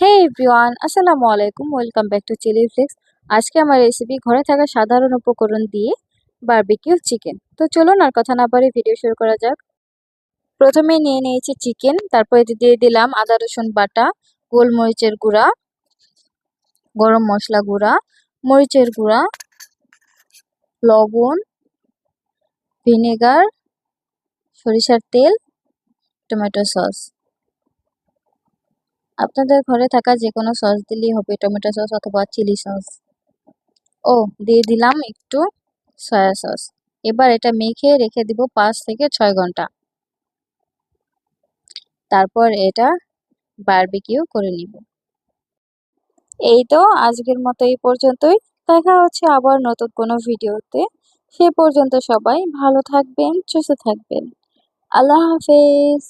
হে everyone, আসসালামু আলাইকুম। Welcome back to chilli flakes. আজকে আমার রেসিপি ঘরে থাকা সাধারণ উপকরণ দিয়ে বারবিকিউ চিকেন। তো চলুন আর কথা না বাড়িয়ে ভিডিও শুরু করা যাক। প্রথমে নিয়ে নিয়েছি চিকেন, তারপরে দিয়ে দিলাম আদা রসুন বাটা, গোলমরিচের গুঁড়া, গরম মশলা গুঁড়া, মরিচের গুঁড়া, লবণ, ভিনেগার, সরিষার তেল, টমেটো সস। আপনাদের ঘরে থাকা যে কোনো সস দিলেই হবে, টমেটো সস অথবা চিলি সস। দিয়ে দিলাম একটু সয়া সস। এবার এটা মেখে রেখে দিব 5 থেকে 6 ঘন্টা। তারপর এটা বারবিকিউ করে নিব। এই তো আজকের মতো এই পর্যন্তই। দেখা হচ্ছে আবার নতুন কোনো ভিডিওতে। সে পর্যন্ত সবাই ভালো থাকবেন, সুস্থ থাকবেন। আল্লাহ হাফেজ।